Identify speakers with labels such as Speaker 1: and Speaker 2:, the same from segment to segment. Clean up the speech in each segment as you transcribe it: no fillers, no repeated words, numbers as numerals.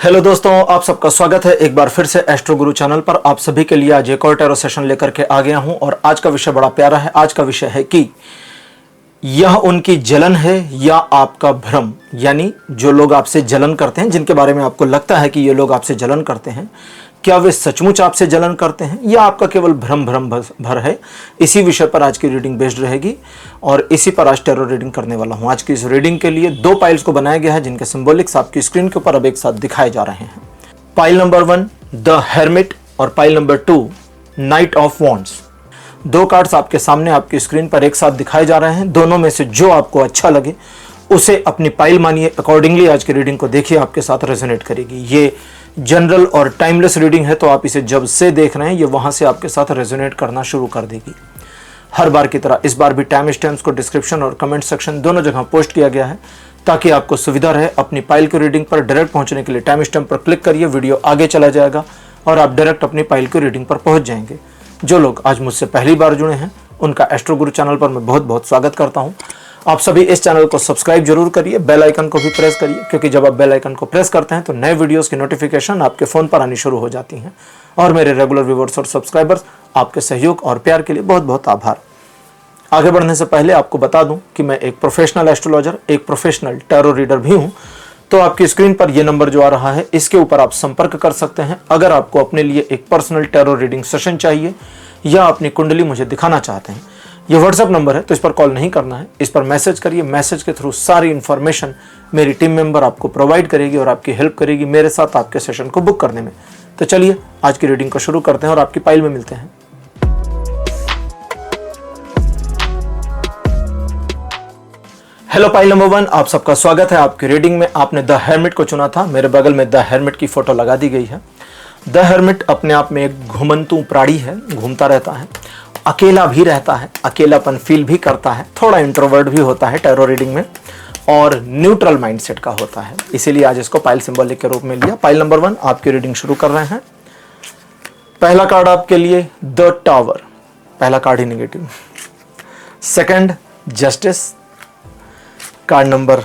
Speaker 1: Hello दोस्तों, आप सबका स्वागत है एक बार फिर से एस्ट्रो गुरु चैनल पर। आप सभी के लिए आज एक और टैरो सेशन लेकर के आ गया हूं और आज का विषय बड़ा प्यारा है। आज का विषय है कि यह उनकी जलन है या आपका भ्रम। यानी जो लोग आपसे जलन करते हैं, जिनके बारे में आपको लगता है कि ये लोग आपसे जलन करते हैं, क्या वे सचमुच आपसे जलन करते हैं या आपका केवल भ्रम भर है। इसी विषय पर आज की रीडिंग बेस्ड रहेगी और इसी पर आज टैरो रीडिंग करने वाला हूं। आज की इस रीडिंग के लिए दो पाइल्स को बनाया गया है जिनके सिंबॉलिक्स आपकी स्क्रीन के ऊपर अब एक साथ दिखाए जा रहे हैं। पाइल नंबर 1 द हेरमिट और pile number 2 night of wands. दो कार्ड्स आपके सामने आपकी स्क्रीन पर एक साथ दिखाए जा रहे हैं। दोनों में से जो आपको अच्छा लगे उसे अपनी पाइल मानिए, अकॉर्डिंगली आज की रीडिंग को देखिए, आपके साथ रेजोनेट करेगी। ये जनरल और टाइमलेस रीडिंग है, तो आप इसे जब से देख रहे हैं ये वहां से आपके साथ रेजोनेट करना शुरू कर देगी। हर बार की तरह इस बार भी टाइम स्टैम्प्स को डिस्क्रिप्शन और कमेंट सेक्शन दोनों जगह पोस्ट किया गया है ताकि आपको सुविधा रहे। अपनी पाइल की रीडिंग पर डायरेक्ट पहुंचने के लिए टाइम स्टैम्प पर क्लिक करिए, वीडियो आगे चला जाएगा और आप डायरेक्ट अपनी पाइल की रीडिंग पर पहुंच जाएंगे। जो लोग आज मुझसे पहली बार जुड़े हैं उनका एस्ट्रो गुरु चैनल पर मैं बहुत बहुत स्वागत करता हूं। आप सभी इस चैनल को सब्सक्राइब जरूर करिए, बेल आइकन को भी प्रेस करिए, क्योंकि जब आप बेल आइकन को प्रेस करते हैं तो नए वीडियोस की नोटिफिकेशन आपके फ़ोन पर आनी शुरू हो जाती हैं। और मेरे रेगुलर व्यूअर्स और सब्सक्राइबर्स, आपके सहयोग और प्यार के लिए बहुत बहुत आभार। आगे बढ़ने से पहले आपको बता दूं कि मैं एक प्रोफेशनल एस्ट्रोलॉजर, एक प्रोफेशनल टैरो रीडर भी हूं। तो आपकी स्क्रीन पर यह नंबर जो आ रहा है इसके ऊपर आप संपर्क कर सकते हैं अगर आपको अपने लिए एक पर्सनल टैरो रीडिंग सेशन चाहिए या अपनी कुंडली मुझे दिखाना चाहते हैं। ये व्हाट्सएप नंबर है, तो इस पर कॉल नहीं करना है, इस पर मैसेज करिए। मैसेज के थ्रू सारी इन्फॉर्मेशन मेरी टीम मेंबर आपको प्रोवाइड करेगी और आपकी हेल्प करेगी मेरे साथ आपके सेशन को बुक करने में। तो चलिए आज की रीडिंग को शुरू करते हैं और आपकी पाइल में मिलते हैं। हेलो पाइल नंबर 1, आप सबका स्वागत है आपकी रीडिंग में। आपने द हेरमिट को चुना था, मेरे बगल में द हेरमिट की फोटो लगा दी गई है। द हेरमिट अपने आप में एक घुमंतू प्राणी है, घूमता रहता है, अकेला भी रहता है, अकेलापन फील भी करता है, थोड़ा इंट्रोवर्ट भी होता है टैरो रीडिंग में और न्यूट्रल माइंडसेट का होता है। इसीलिए आज इसको पाइल सिंबॉलिक के रूप में लिया। पाइल नंबर 1 आपकी रीडिंग शुरू कर रहे हैं। पहला कार्ड आपके लिए द टावर, पहला card he negative. Second justice, card number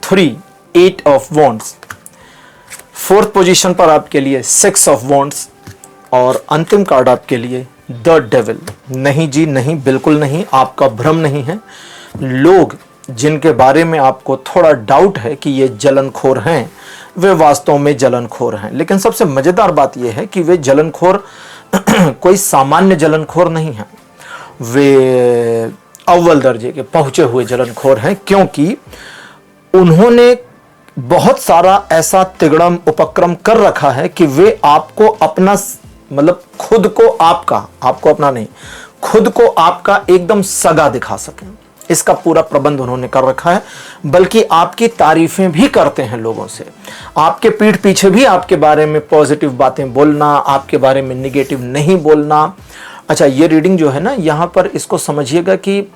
Speaker 1: 3 8 of wands. Fourth position पर आपके लिए 6 ऑफ वॉन्ड्स और अंतिम कार्ड आपके लिए द डेविल। नहीं जी नहीं, बिल्कुल नहीं, आपका भ्रम नहीं है। लोग जिनके बारे में आपको थोड़ा डाउट है कि ये जलनखोर हैं, वे वास्तव में जलनखोर हैं। लेकिन सबसे मजेदार बात यह है कि वे जलनखोर कोई सामान्य जलनखोर नहीं है, वे अव्वल दर्जे के पहुंचे हुए जलनखोर हैं, क्योंकि उन्होंने बहुत सारा ऐसा तिगड़म उपक्रम कर रखा है कि वे आपको अपना, मतलब खुद को आपको अपना नहीं, खुद को आपका एकदम सगा दिखा सकें। इसका पूरा प्रबंध उन्होंने कर रखा है, बल्कि आपकी तारीफें भी करते हैं लोगों से। आपके पीठ पीछे भी आपके बारे में पॉजिटिव बातें बोलना, आपके बारे में निगेटिव नहीं बोलना। अच्छा, ये रीडिंग जो है ना, यहाँ पर इसको समझिएगा कि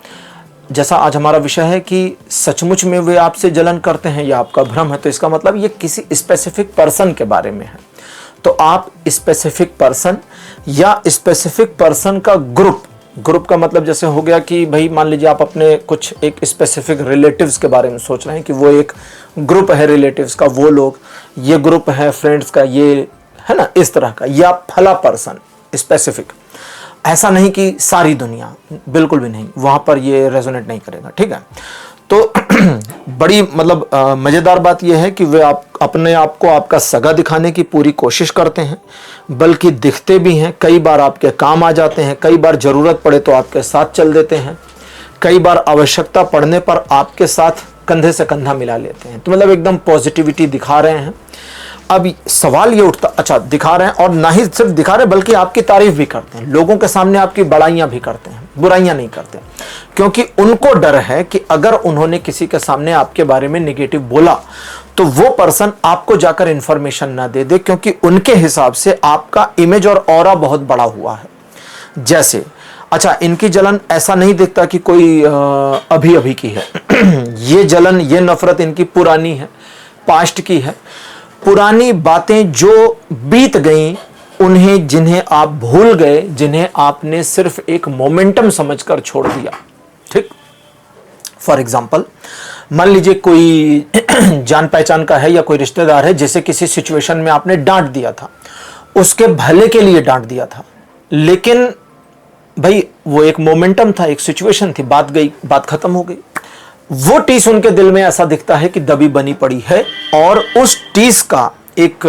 Speaker 1: जैसा आज हमारा विषय है कि सचमुच में वे आपसे जलन करते हैं या आपका भ्रम है, तो इसका मतलब ये किसी स्पेसिफिक पर्सन के बारे में है। तो आप स्पेसिफिक पर्सन या स्पेसिफिक पर्सन का ग्रुप का मतलब जैसे हो गया कि भाई मान लीजिए आप अपने कुछ एक स्पेसिफिक रिलेटिव्स के बारे में सोच रहे हैं कि वो एक ग्रुप है रिलेटिव्स का, वो लोग, ये ग्रुप है फ्रेंड्स का, ये है ना, इस तरह का, या फला पर्सन स्पेसिफिक। ऐसा नहीं कि सारी दुनिया, बिल्कुल भी नहीं, वहां पर ये रेजोनेट नहीं करेगा। ठीक है, तो बड़ी मतलब मजेदार बात यह है कि वे अपने आप को आपका सगा दिखाने की पूरी कोशिश करते हैं, बल्कि दिखते भी हैं। कई बार आपके काम आ जाते हैं, कई बार जरूरत पड़े तो आपके साथ चल देते हैं, कई बार आवश्यकता पड़ने पर आपके साथ कंधे से कंधा मिला लेते हैं। तो मतलब एकदम पॉजिटिविटी दिखा रहे हैं। अब सवाल ये उठता, अच्छा दिखा रहे हैं और ना ही सिर्फ दिखा रहे हैं बल्कि आपकी तारीफ भी करते हैं, लोगों के सामने आपकी बड़ाइयां भी करते हैं, बुराइयां नहीं करते, क्योंकि उनको डर है कि अगर उन्होंने किसी के सामने आपके बारे में नेगेटिव बोला तो वो पर्सन आपको जाकर इंफॉर्मेशन ना दे दे, क्योंकि उनके हिसाब से आपका इमेज और ऑरा बहुत बड़ा हुआ है। जैसे अच्छा, इनकी जलन ऐसा नहीं दिखता कि कोई अभी अभी की है ये जलन, ये नफरत इनकी पुरानी है, पास्ट की है। पुरानी बातें जो बीत गई, उन्हें जिन्हें आप भूल गए, जिन्हें आपने सिर्फ एक मोमेंटम समझकर छोड़ दिया। ठीक, फॉर एग्जाम्पल मान लीजिए कोई जान पहचान का है या कोई रिश्तेदार है जिसे किसी सिचुएशन में आपने डांट दिया था, उसके भले के लिए डांट दिया था, लेकिन भाई वो एक मोमेंटम था, एक सिचुएशन थी, बात गई, बात खत्म हो गई। वो टीस उनके दिल में ऐसा दिखता है कि दबी बनी पड़ी है और उस टीस का एक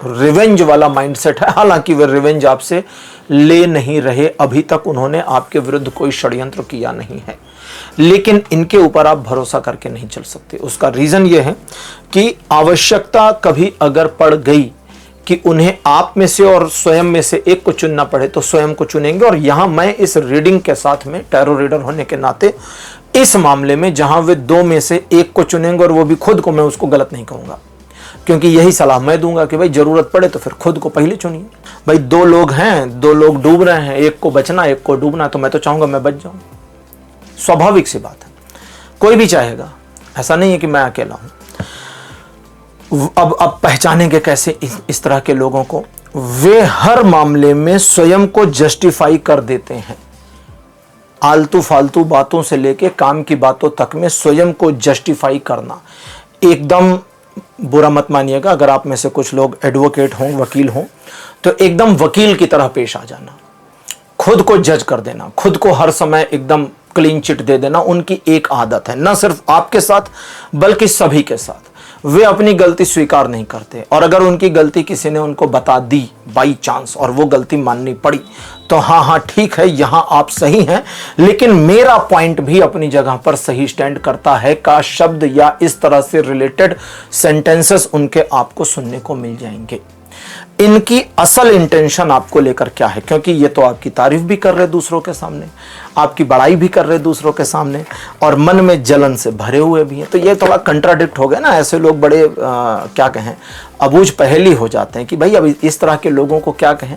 Speaker 1: रिवेंज वाला माइंडसेट है। हालांकि वे रिवेंज आपसे ले नहीं रहे, अभी तक उन्होंने आपके विरुद्ध कोई षड्यंत्र किया नहीं है, लेकिन इनके ऊपर आप भरोसा करके नहीं चल सकते। उसका रीजन यह है कि आवश्यकता कभी अगर पड़ गई कि उन्हें आप में से और स्वयं में से एक को चुनना पड़े तो स्वयं को चुनेंगे। और यहां मैं इस रीडिंग के साथ में टैरो रीडर होने के नाते इस मामले में जहां वे दो में से एक को चुनेंगे और वो भी खुद को, मैं उसको गलत नहीं कहूंगा, क्योंकि यही सलाह मैं दूंगा कि भाई जरूरत पड़े तो फिर खुद को पहले चुनिए। भाई दो लोग हैं, दो लोग डूब रहे हैं, एक को बचना एक को डूबना, तो मैं तो चाहूंगा मैं बच जाऊं। स्वाभाविक सी बात है, कोई भी चाहेगा, ऐसा नहीं है कि मैं अकेला हूं। अब पहचानेंगे कैसे इस तरह के लोगों को? वे हर मामले में स्वयं को जस्टिफाई कर देते हैं। आलतू फालतू बातों से लेके काम की बातों तक में स्वयं को जस्टिफाई करना। एकदम बुरा मत मानिएगा अगर आप में से कुछ लोग एडवोकेट हों, वकील हों, तो एकदम वकील की तरह पेश आ जाना, खुद को जज कर देना, खुद को हर समय एकदम क्लीन चिट दे देना उनकी एक आदत है, न सिर्फ आपके साथ बल्कि सभी के साथ। वे अपनी गलती स्वीकार नहीं करते, और अगर उनकी गलती किसी ने उनको बता दी बाई चांस और वो गलती माननी पड़ी तो हाँ ठीक है, यहां आप सही हैं, लेकिन मेरा पॉइंट भी अपनी जगह पर सही स्टैंड करता है का शब्द या इस तरह से रिलेटेड सेंटेंसेस उनके आपको सुनने को मिल जाएंगे। इनकी असल इंटेंशन आपको लेकर क्या है? क्योंकि ये तो आपकी तारीफ भी कर रहे दूसरों के सामने, आपकी बड़ाई भी कर रहे दूसरों के सामने, और मन में जलन से भरे हुए भी हैं। तो ये थोड़ा कंट्राडिक्ट हो गया ना। ऐसे लोग बड़े क्या कहें, अबूझ पहेली हो जाते हैं कि भाई अब इस तरह के लोगों को क्या कहें।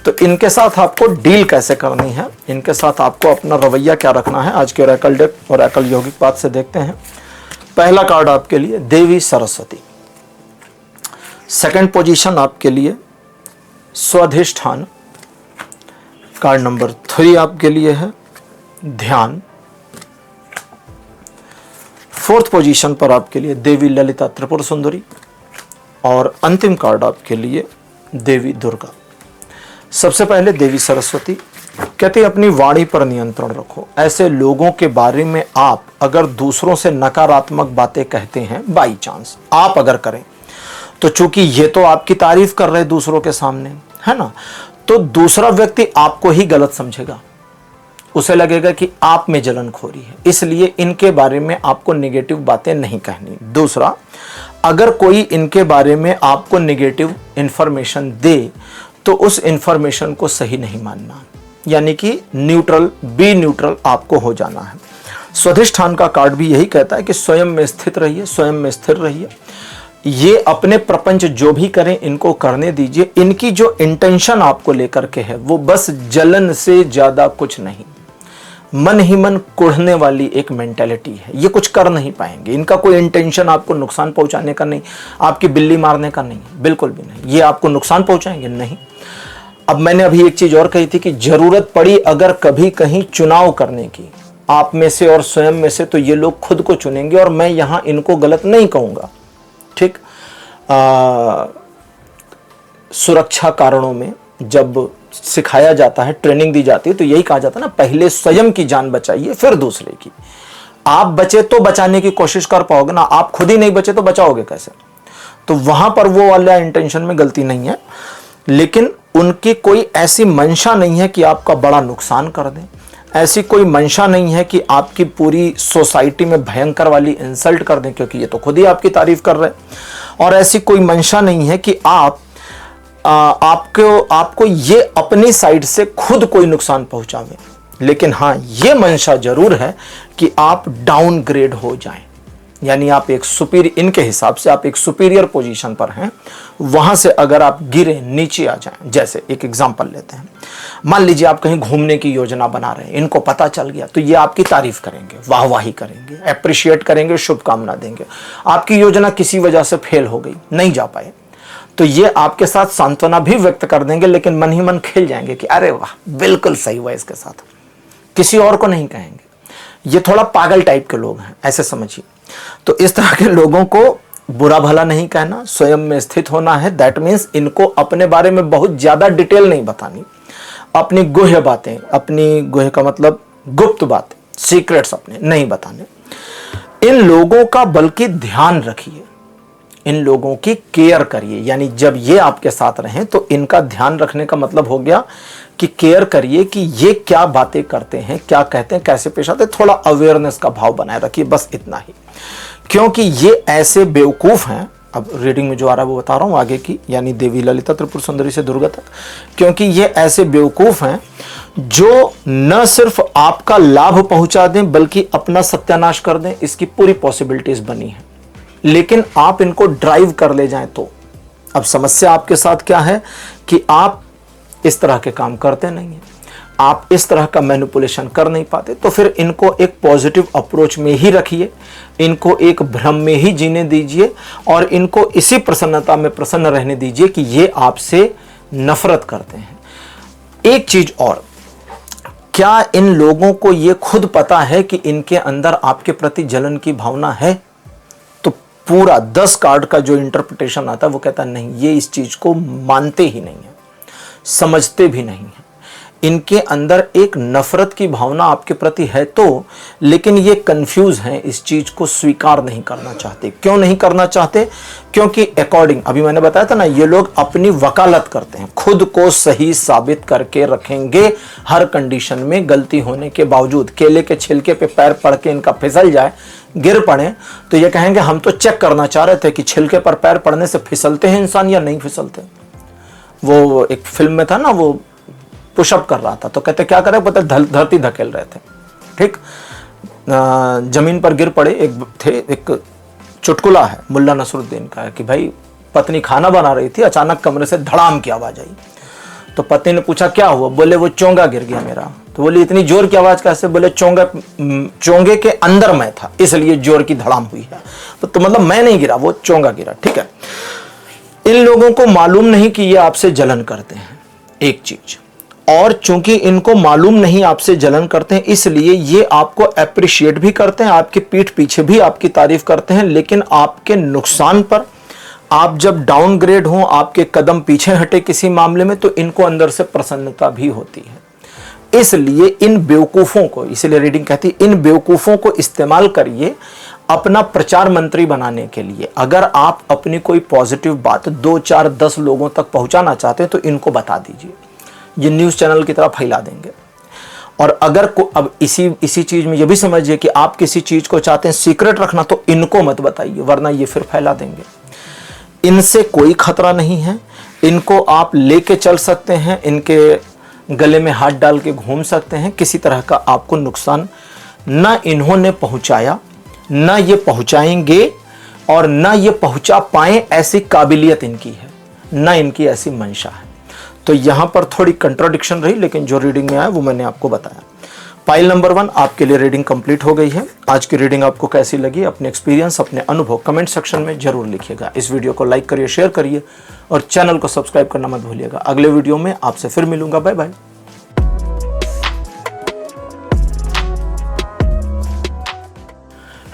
Speaker 1: तो इनके साथ आपको डील कैसे करनी है, इनके साथ आपको अपना रवैया क्या रखना है, आज के ओरेकल डेक और ओरेकल यौगिक पाठ से देखते हैं। पहला कार्ड आपके लिए देवी सरस्वती, सेकंड पोजीशन आपके लिए स्वाधिष्ठान, कार्ड नंबर 3 आपके लिए है ध्यान, फोर्थ पोजीशन पर आपके लिए देवी ललिता त्रिपुर सुंदरी, और अंतिम कार्ड आपके लिए देवी दुर्गा। सबसे पहले देवी सरस्वती कहते हैं अपनी वाणी पर नियंत्रण रखो। ऐसे लोगों के बारे में आप अगर दूसरों से नकारात्मक बातें कहते हैं, बाई चांस आप अगर करें, तो चूंकि ये तो आपकी तारीफ कर रहे दूसरों के सामने, है ना, तो दूसरा व्यक्ति आपको ही गलत समझेगा, उसे लगेगा कि आप में जलनखोरी है, इसलिए इनके बारे में आपको नेगेटिव बातें नहीं कहनी। दूसरा, अगर कोई इनके बारे में आपको नेगेटिव इंफॉर्मेशन दे तो उस इंफॉर्मेशन को सही नहीं मानना, यानी कि न्यूट्रल, बी न्यूट्रल आपको हो जाना है। स्वाधिष्ठान का कार्ड भी यही कहता है कि स्वयं में स्थित रहिए, स्वयं में स्थिर रहिए। ये अपने प्रपंच जो भी करें इनको करने दीजिए। इनकी जो इंटेंशन आपको लेकर के है वो बस जलन से ज्यादा कुछ नहीं, मन ही मन कुढ़ने वाली एक मेंटेलिटी है। ये कुछ कर नहीं पाएंगे, इनका कोई इंटेंशन आपको नुकसान पहुंचाने का नहीं, आपकी बिल्ली मारने का नहीं, बिल्कुल भी नहीं। ये आपको नुकसान पहुंचाएंगे नहीं। अब मैंने अभी एक चीज और कही थी कि जरूरत पड़ी अगर कभी कहीं चुनाव करने की आप में से और स्वयं में से, तो ये लोग खुद को चुनेंगे, और मैं यहां इनको गलत नहीं कहूंगा। ठीक, सुरक्षा कारणों में जब सिखाया जाता है, ट्रेनिंग दी जाती है, तो यही कहा जाता है ना, पहले स्वयं की जान बचाइए फिर दूसरे की। आप बचे तो बचाने की कोशिश कर पाओगे ना, आप खुद ही नहीं बचे तो बचाओगे कैसे? तो वहां पर वो वाला इंटेंशन में गलती नहीं है, लेकिन उनकी कोई ऐसी मंशा नहीं है कि आपका बड़ा नुकसान कर दें, ऐसी कोई मंशा नहीं है कि आपकी पूरी सोसाइटी में भयंकर वाली इंसल्ट कर दें, क्योंकि ये तो खुद ही आपकी तारीफ कर रहे हैं। और ऐसी कोई मंशा नहीं है कि आपको ये अपनी साइड से खुद कोई नुकसान पहुंचावे। लेकिन हाँ, ये मंशा जरूर है कि आप डाउनग्रेड हो जाएं, यानी आप एक सुपीरियर, इनके हिसाब से आप एक सुपीरियर पोजीशन पर हैं, वहां से अगर आप गिरे, नीचे आ जाएं। जैसे एक एग्जांपल लेते हैं, मान लीजिए आप कहीं घूमने की योजना बना रहे हैं, इनको पता चल गया, तो ये आपकी तारीफ करेंगे, वाहवाही करेंगे, अप्रिशिएट करेंगे, शुभकामना देंगे। आपकी योजना किसी वजह से फेल हो गई, नहीं जा पाए, तो ये आपके साथ सांत्वना भी व्यक्त कर देंगे, लेकिन मन ही मन खेल जाएंगे कि अरे वाह, बिल्कुल सही हुआ इसके साथ, किसी और को नहीं कहेंगे। ये थोड़ा पागल टाइप के लोग हैं, ऐसे समझिए। तो इस तरह के लोगों को बुरा भला नहीं कहना, स्वयं में स्थित होना है। दैट मीन्स इनको अपने बारे में बहुत ज्यादा डिटेल नहीं बतानी, अपनी गुह्य बातें, अपनी गुह्य का मतलब गुप्त बातें, सीक्रेट्स अपने नहीं बताने। इन लोगों का बल्कि ध्यान रखिए, इन लोगों की केयर करिए। यानी जब ये आपके साथ रहें तो इनका ध्यान रखने का मतलब हो गया कि केयर करिए कि ये क्या बातें करते हैं, क्या कहते हैं, कैसे पेश आते हैं। थोड़ा अवेयरनेस का भाव बनाए रखिए, बस इतना ही। क्योंकि ये ऐसे बेवकूफ हैं, अब रीडिंग में जो आ रहा है वो बता रहा हूं आगे की, यानी देवी ललिता त्रिपुर सुंदरी से दुर्गा तक। क्योंकि ये ऐसे बेवकूफ हैं जो न सिर्फ आपका लाभ पहुंचा दें बल्कि अपना सत्यानाश कर दें, इसकी पूरी पॉसिबिलिटीज बनी है। लेकिन आप इनको ड्राइव कर ले जाएं तो अब समस्या आपके साथ क्या है कि आप इस तरह के काम करते नहीं हैं, आप इस तरह का मैनिपुलेशन कर नहीं पाते। तो फिर इनको एक पॉजिटिव अप्रोच में ही रखिए, इनको एक भ्रम में ही जीने दीजिए और इनको इसी प्रसन्नता में प्रसन्न रहने दीजिए कि ये आपसे नफरत करते हैं। एक चीज और, क्या इन लोगों को ये खुद पता है कि इनके अंदर आपके प्रति जलन की भावना है? तो पूरा 10 कार्ड का जो इंटरप्रिटेशन आता है वो कहता नहीं, ये इस चीज को मानते ही नहीं है, समझते भी नहीं है। इनके अंदर एक नफरत की भावना आपके प्रति है तो, लेकिन ये कंफ्यूज हैं, इस चीज को स्वीकार नहीं करना चाहते। क्यों नहीं करना चाहते? क्योंकि अकॉर्डिंग, अभी मैंने बताया था ना, ये लोग अपनी वकालत करते हैं, खुद को सही साबित करके रखेंगे हर कंडीशन में। गलती होने के बावजूद केले के छिलके पे पैर पड़ के इनका फिसल जाए, गिर पड़े, तो ये कहेंगे हम तो चेक करना चाह रहे थे कि छिलके पर पैर पड़ने से फिसलते हैं इंसान या नहीं फिसलते। वो एक फिल्म में था ना, वो पुशअप कर रहा था तो कहते क्या करे, पता धरती धकेल रहे थे, ठीक, जमीन पर गिर पड़े। एक चुटकुला है मुल्ला नसरुद्दीन का कि भाई पत्नी खाना बना रही थी, अचानक कमरे से धड़ाम की आवाज आई। तो पत्नी ने पूछा क्या हुआ? बोले वो चोंगा गिर गया मेरा। तो बोले इतनी जोर की आवाज कैसे? बोले चोंगे के अंदर मैं था इसलिए जोर की धड़ाम हुई है। तो मतलब मैं नहीं गिरा, वो चोंगा गिरा। ठीक है, इन लोगों को मालूम नहीं कि ये आपसे जलन करते हैं, एक चीज। और चूंकि इनको मालूम नहीं आपसे जलन करते हैं, इसलिए ये आपको अप्रिशिएट भी करते हैं, आपकी पीठ पीछे भी आपकी तारीफ करते हैं, लेकिन आपके नुकसान पर, आप जब डाउनग्रेड हो, आपके कदम पीछे हटे किसी मामले में, तो इनको अंदर से प्रसन्नता भी होती है। इसलिए इन बेवकूफों को, इसलिए रीडिंग कहती है इन बेवकूफों को इस्तेमाल करिए अपना प्रचार मंत्री बनाने के लिए। अगर आप अपनी कोई पॉजिटिव बात 2, 4, 10 लोगों तक पहुंचाना चाहते हैं तो इनको बता दीजिए, ये न्यूज़ चैनल की तरह फैला देंगे। और अगर अब इसी चीज़ में ये भी समझिए कि आप किसी चीज़ को चाहते हैं सीक्रेट रखना, तो इनको मत बताइए, वरना ये फिर फैला देंगे। इनसे कोई खतरा नहीं है, इनको आप लेके चल सकते हैं, इनके गले में हाथ डाल के घूम सकते हैं, किसी तरह का आपको नुकसान ना इन्होंने पहुंचाया, ना ये पहुंचाएंगे, और ना ये पहुंचा पाए ऐसी काबिलियत इनकी है, ना इनकी ऐसी मंशा है। तो यहां पर थोड़ी कंट्राडिक्शन रही, लेकिन जो रीडिंग में आया वो मैंने आपको बताया। पाइल नंबर 1 आपके लिए रीडिंग कंप्लीट हो गई है। आज की रीडिंग आपको कैसी लगी? अपने एक्सपीरियंस, अपने अनुभव कमेंट सेक्शन में जरूर लिखिएगा। इस वीडियो को लाइक करिए, शेयर करिए और चैनल को सब्सक्राइब करना मत भूलिएगा। अगले वीडियो में आपसे फिर मिलूंगा। Bye bye.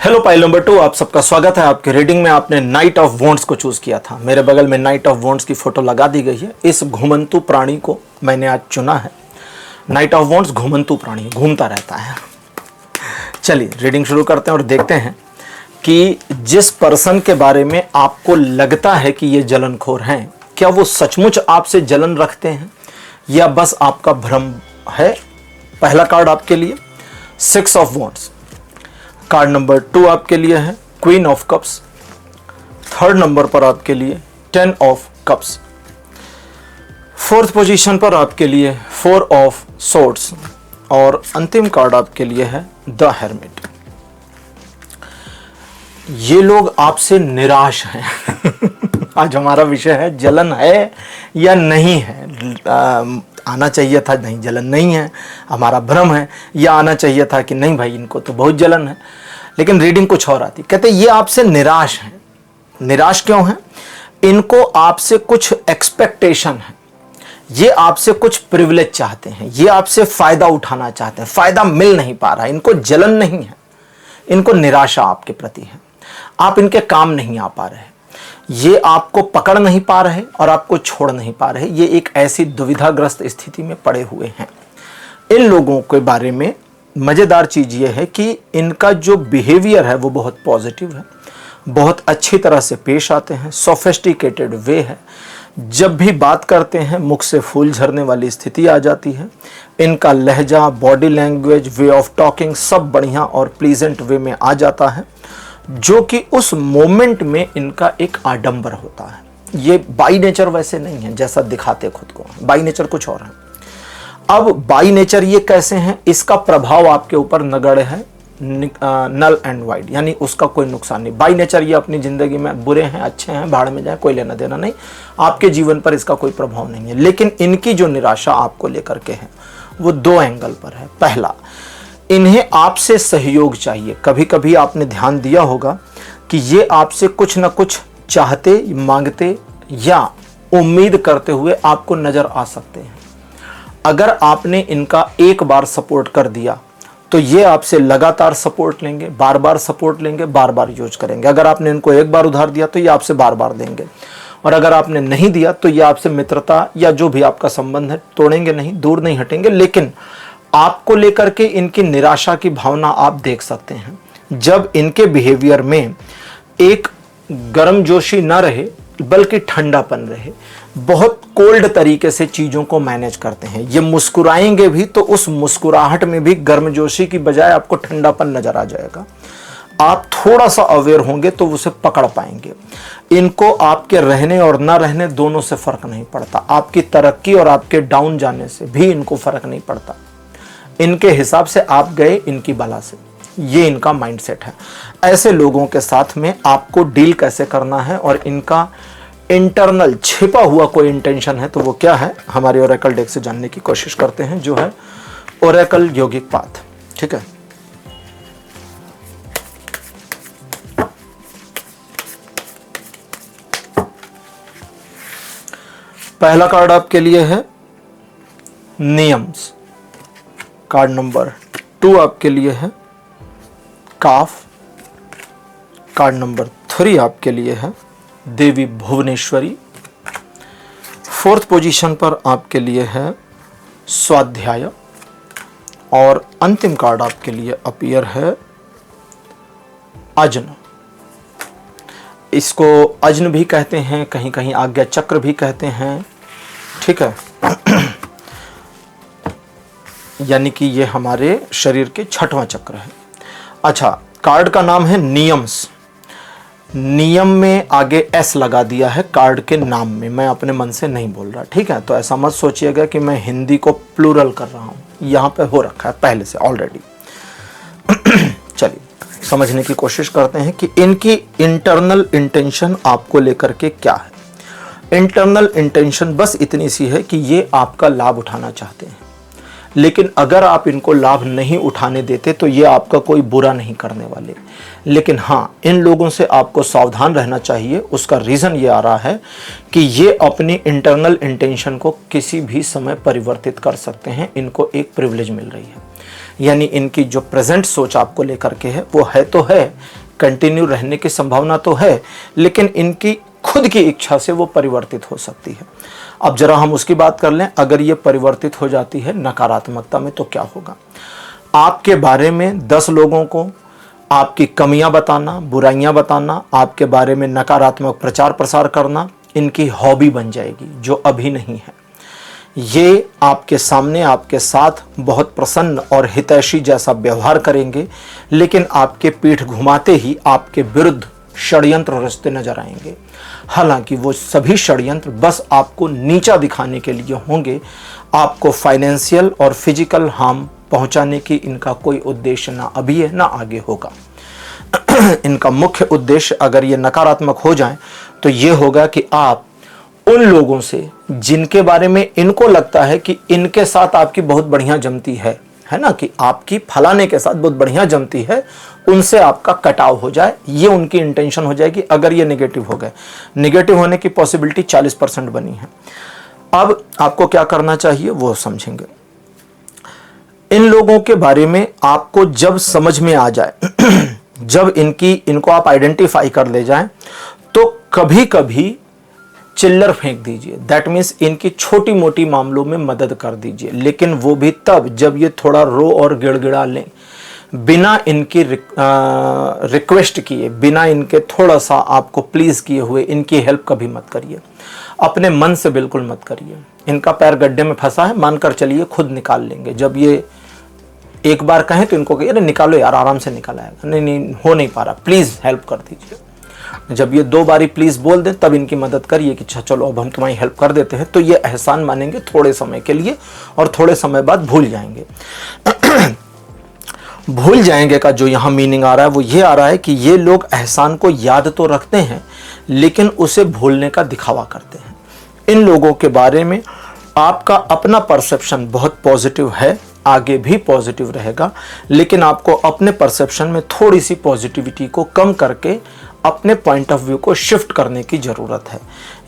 Speaker 1: Hello pile number 2, आप सबका स्वागत है। आपके रीडिंग में आपने नाइट ऑफ वॉन्ड्स को चूज किया था। मेरे बगल में नाइट ऑफ वॉन्ड्स की फोटो लगा दी गई है। इस घुमंतु प्राणी को मैंने आज चुना है। नाइट ऑफ वॉन्ड्स घुमंतु प्राणी, घूमता रहता है। चलिए रीडिंग शुरू करते हैं और देखते हैं कि जिस पर्सन के बारे में आपको लगता है कि ये जलनखोर हैं, क्या वो सचमुच आपसे जलन रखते हैं या बस आपका भ्रम है। पहला कार्ड आपके लिए 6 ऑफ वॉन्ड्स। कार्ड नंबर 2 आपके लिए है queen of cups. Third number पर आपके लिए 10 ऑफ कप्स। फोर्थ पोजीशन पर आपके लिए 4 ऑफ सोर्ड्स। और अंतिम कार्ड आपके लिए है द हेर्मिट। ये लोग आपसे निराश हैं। आज हमारा विषय है जलन है या नहीं है। आना चाहिए था नहीं, जलन नहीं है, हमारा भ्रम है, या आना चाहिए था कि नहीं भाई इनको तो बहुत जलन है। लेकिन रीडिंग कुछ और आती, कहते ये आपसे निराश हैं। निराश क्यों हैं? इनको आपसे कुछ एक्सपेक्टेशन है, ये आपसे कुछ प्रिविलेज चाहते हैं, ये आपसे फायदा उठाना चाहते हैं, फायदा मिल नहीं पा रहा है। इनको जलन नहीं है, इनको निराशा आपके प्रति है। आप इनके काम नहीं आ पा रहे, ये आपको पकड़ नहीं पा रहे और आपको छोड़ नहीं पा रहे। ये एक ऐसी दुविधाग्रस्त स्थिति में पड़े हुए हैं। इन लोगों के बारे में मज़ेदार चीज़ ये है कि इनका जो बिहेवियर है वो बहुत पॉजिटिव है, बहुत अच्छी तरह से पेश आते हैं, सोफिस्टिकेटेड वे है। जब भी बात करते हैं मुख से फूल झरने वाली स्थिति आ जाती है। इनका लहजा, body language, way of talking सब बढ़िया और प्लीजेंट वे में आ जाता है, जो कि उस मोमेंट में इनका एक आडंबर होता है। ये बाई नेचर वैसे नहीं है जैसा दिखाते खुद को, बाई नेचर कुछ और है। अब बाई नेचर ये कैसे हैं, इसका प्रभाव आपके ऊपर नगण्य है, नल एंड वाइड, यानी उसका कोई नुकसान नहीं। बाई नेचर ये अपनी ज़िंदगी में बुरे हैं, अच्छे हैं, भाड़ में जाए, कोई लेना देना नहीं, आपके जीवन पर इसका कोई प्रभाव नहीं है। लेकिन इनकी जो निराशा आपको लेकर के है वो दो एंगल पर है। पहला, इन्हें आपसे सहयोग चाहिए। कभी कभी आपने ध्यान दिया होगा कि ये आपसे कुछ न कुछ चाहते, मांगते या उम्मीद करते हुए आपको नज़र आ सकते हैं। अगर आपने इनका एक बार सपोर्ट कर दिया तो ये आपसे लगातार सपोर्ट लेंगे, बार बार सपोर्ट लेंगे, बार बार यूज करेंगे। अगर आपने इनको एक बार उधार दिया तो ये आपसे बार बार देंगे, और अगर आपने नहीं दिया तो ये आपसे मित्रता या जो भी आपका संबंध है तोड़ेंगे नहीं, दूर नहीं हटेंगे। लेकिन आपको लेकर के इनकी निराशा की भावना आप देख सकते हैं। जब इनके बिहेवियर में एक गर्मजोशी न रहे बल्कि ठंडापन रहे, बहुत कोल्ड तरीके से चीज़ों को मैनेज करते हैं। ये मुस्कुराएंगे भी तो उस मुस्कुराहट में भी गर्मजोशी की बजाय आपको ठंडापन नजर आ जाएगा। आप थोड़ा सा अवेयर होंगे तो उसे पकड़ पाएंगे। इनको आपके रहने और ना रहने दोनों से फर्क नहीं पड़ता, आपकी तरक्की और आपके डाउन जाने से भी इनको फर्क नहीं पड़ता। इनके हिसाब से आप गए इनकी बला से, ये इनका माइंडसेट है। ऐसे लोगों के साथ में आपको डील कैसे करना है और इनका इंटरनल छिपा हुआ कोई इंटेंशन है तो वो क्या है, हमारे ओरेकल डेक से जानने की कोशिश करते हैं, जो है ओरेकल योगिक पाथ। ठीक है, पहला कार्ड आपके लिए है नियम्स, कार्ड नंबर 2 आपके लिए है काफ, कार्ड नंबर 3 आपके लिए है देवी भुवनेश्वरी, 4th पोजीशन पर आपके लिए है स्वाध्याय, और अंतिम कार्ड आपके लिए अपीयर है अजन। इसको अजन भी कहते हैं, कहीं कहीं आज्ञा चक्र भी कहते हैं। ठीक है यानी कि ये हमारे शरीर के 6वां चक्र है। अच्छा, कार्ड का नाम है नियम्स। नियम में आगे एस लगा दिया है कार्ड के नाम में, मैं अपने मन से नहीं बोल रहा। ठीक है, तो ऐसा मत सोचिएगा कि मैं हिंदी को प्लूरल कर रहा हूं, यहां पे हो रखा है पहले से ऑलरेडी। चलिए समझने की कोशिश करते हैं कि इनकी इंटरनल इंटेंशन आपको लेकर के क्या है। इंटरनल इंटेंशन बस इतनी सी है कि ये आपका लाभ उठाना चाहते हैं, लेकिन अगर आप इनको लाभ नहीं उठाने देते तो ये आपका कोई बुरा नहीं करने वाले। लेकिन हाँ, इन लोगों से आपको सावधान रहना चाहिए। उसका रीज़न ये आ रहा है कि ये अपनी इंटरनल इंटेंशन को किसी भी समय परिवर्तित कर सकते हैं। इनको एक प्रिविलेज मिल रही है, यानी इनकी जो प्रेजेंट सोच आपको लेकर के है वो है तो है, कंटिन्यू रहने की संभावना तो है, लेकिन इनकी खुद की इच्छा से वो परिवर्तित हो सकती है। अब जरा हम उसकी बात कर लें, अगर ये परिवर्तित हो जाती है नकारात्मकता में तो क्या होगा। आपके बारे में 10 लोगों को आपकी कमियां बताना, बुराइयां बताना, आपके बारे में नकारात्मक प्रचार प्रसार करना इनकी हॉबी बन जाएगी, जो अभी नहीं है। ये आपके सामने आपके साथ बहुत प्रसन्न और हितैषी जैसा व्यवहार करेंगे, लेकिन आपके पीठ घुमाते ही आपके विरुद्ध षड्यंत्र रचते नजर आएंगे। हालांकि वो सभी षड्यंत्र बस आपको नीचा दिखाने के लिए होंगे, आपको फाइनेंशियल और फिजिकल हार्म पहुंचाने की इनका कोई उद्देश्य ना अभी है ना आगे होगा। इनका मुख्य उद्देश्य अगर ये नकारात्मक हो जाए तो ये होगा कि आप उन लोगों से जिनके बारे में इनको लगता है कि इनके साथ आपकी बहुत बढ़िया जमती है ना, कि आपकी फलाने के साथ बहुत बढ़िया जमती है, उनसे आपका कटाव हो जाए, ये उनकी इंटेंशन हो जाएगी। अगर ये नेगेटिव हो गए, नेगेटिव होने की पॉसिबिलिटी 40% बनी है। अब आपको क्या करना चाहिए वो समझेंगे। इन लोगों के बारे में आपको जब समझ में आ जाए जब इनको आप आइडेंटिफाई कर ले जाएं तो कभी कभी चिल्लर फेंक दीजिए। दैट मीन्स इनकी छोटी मोटी मामलों में मदद कर दीजिए, लेकिन वो भी तब जब ये थोड़ा रो और गिड़गिड़ा लें। बिना इनकी रिक्वेस्ट किए, बिना इनके थोड़ा सा आपको प्लीज किए हुए इनकी हेल्प कभी मत करिए। अपने मन से बिल्कुल मत करिए। इनका पैर गड्ढे में फंसा है, मानकर चलिए खुद निकाल लेंगे। जब ये एक बार कहें तो इनको कहिए अरे निकालो यार, आराम से निकल आएगा। नहीं हो नहीं पा रहा, प्लीज हेल्प कर दीजिए। जब ये 2 बारी प्लीज बोल दें तब इनकी मदद करिए कि चलो अब हम तुम्हारी हेल्प कर देते हैं। तो ये एहसान मानेंगे थोड़े समय के लिए और थोड़े समय बाद भूल जाएंगे। भूल जाएंगे का जो यहाँ मीनिंग आ रहा है वो ये आ रहा है कि ये लोग एहसान को याद तो रखते हैं लेकिन उसे भूलने का दिखावा करते हैं। इन लोगों के बारे में आपका अपना परसेप्शन बहुत पॉजिटिव है, आगे भी पॉजिटिव रहेगा, लेकिन आपको अपने परसेप्शन में थोड़ी सी पॉजिटिविटी को कम करके अपने पॉइंट ऑफ व्यू को शिफ्ट करने की ज़रूरत है।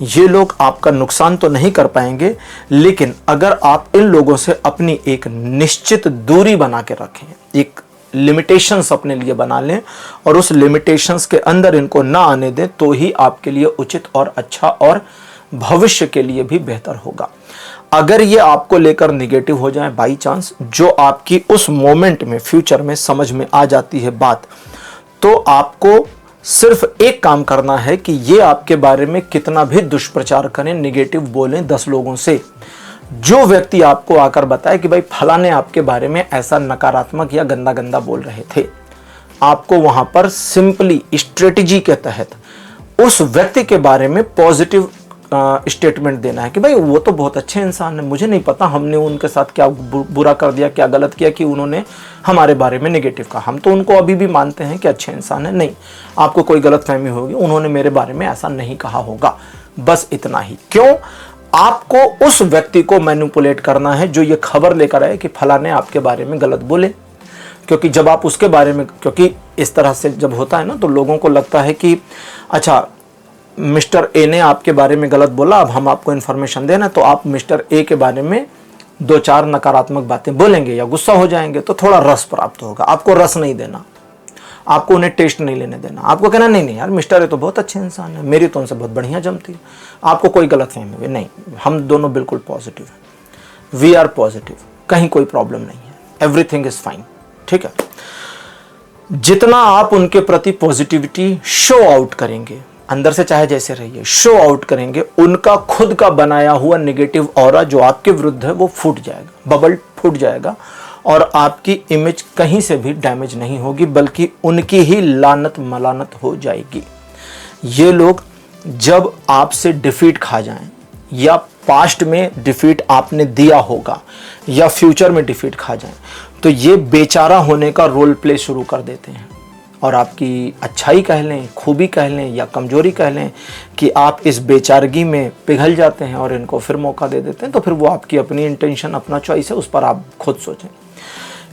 Speaker 1: ये लोग आपका नुकसान तो नहीं कर पाएंगे, लेकिन अगर आप इन लोगों से अपनी एक निश्चित दूरी बना के रखें, एक लिमिटेशंस अपने लिए बना लें और उस लिमिटेशंस के अंदर इनको ना आने दें, तो ही आपके लिए उचित और अच्छा और भविष्य के लिए भी बेहतर होगा। अगर ये आपको लेकर निगेटिव हो जाए बाई चांस, जो आपकी उस मोमेंट में फ्यूचर में समझ में आ जाती है बात, तो आपको सिर्फ एक काम करना है कि ये आपके बारे में कितना भी दुष्प्रचार करें, निगेटिव बोलें 10 लोगों से, जो व्यक्ति आपको आकर बताए कि भाई फलाने आपके बारे में ऐसा नकारात्मक या गंदा गंदा बोल रहे थे, आपको वहां पर सिंपली स्ट्रेटजी के तहत उस व्यक्ति के बारे में पॉजिटिव स्टेटमेंट देना है कि भाई वो तो बहुत अच्छे इंसान है, मुझे नहीं पता हमने उनके साथ क्या बुरा कर दिया, क्या गलत किया कि उन्होंने हमारे बारे में नेगेटिव कहा। हम तो उनको अभी भी मानते हैं कि अच्छे इंसान है। नहीं, आपको कोई गलतफहमी होगी, उन्होंने मेरे बारे में ऐसा नहीं कहा होगा। बस इतना ही। क्यों? आपको उस व्यक्ति को मैनिपुलेट करना है जो ये खबर लेकर आए कि फलाने आपके बारे में गलत बोले। क्योंकि जब आप उसके बारे में, क्योंकि इस तरह से जब होता है ना तो लोगों को लगता है कि अच्छा मिस्टर ए ने आपके बारे में गलत बोला, अब हम आपको इन्फॉर्मेशन देना, तो आप मिस्टर ए के बारे में 2-4 नकारात्मक बातें बोलेंगे या गुस्सा हो जाएंगे, तो थोड़ा रस प्राप्त होगा। आपको रस नहीं देना, आपको उन्हें टेस्ट नहीं लेने देना। आपको कहना नहीं यार मिस्टर ए तो बहुत अच्छे इंसान है, मेरी तो उनसे बहुत बढ़िया जमती है। आपको कोई गलत फहमी हुई नहीं, हम दोनों बिल्कुल पॉजिटिव हैं, वी आर पॉजिटिव, कहीं कोई प्रॉब्लम नहीं है, एवरीथिंग इज फाइन। ठीक है, जितना आप उनके प्रति पॉजिटिविटी शो आउट करेंगे, अंदर से चाहे जैसे रहिए, शो आउट करेंगे, उनका खुद का बनाया हुआ नेगेटिव ऑरा जो आपके विरुद्ध है वो फूट जाएगा, बबल फूट जाएगा और आपकी इमेज कहीं से भी डैमेज नहीं होगी, बल्कि उनकी ही लानत मलानत हो जाएगी। ये लोग जब आपसे डिफीट खा जाएं या पास्ट में डिफीट आपने दिया होगा या फ्यूचर में डिफीट खा जाएं, तो ये बेचारा होने का रोल प्ले शुरू कर देते हैं और आपकी अच्छाई कह लें, खूबी कह लें या कमजोरी कह लें कि आप इस बेचारगी में पिघल जाते हैं और इनको फिर मौका दे देते हैं। तो फिर वो आपकी अपनी इंटेंशन, अपना चॉइस है, उस पर आप खुद सोचें।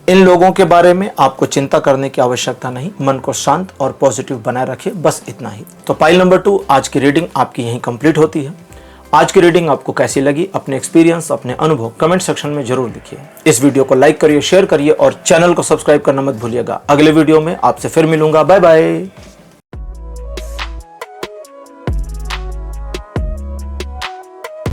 Speaker 1: इन लोगों के बारे में आपको चिंता करने की आवश्यकता नहीं, मन को शांत और पॉजिटिव बनाए रखिए, बस इतना ही। तो पाइल नंबर 2 आज की रीडिंग आपकी यहीं कंप्लीट होती है। आज की रीडिंग आपको कैसी लगी, अपने एक्सपीरियंस, अपने अनुभव कमेंट सेक्शन में जरूर लिखिए। इस वीडियो को लाइक करिए, शेयर करिए और चैनल को सब्सक्राइब करना मत भूलिएगा। अगले वीडियो में आपसे फिर मिलूंगा। Bye bye.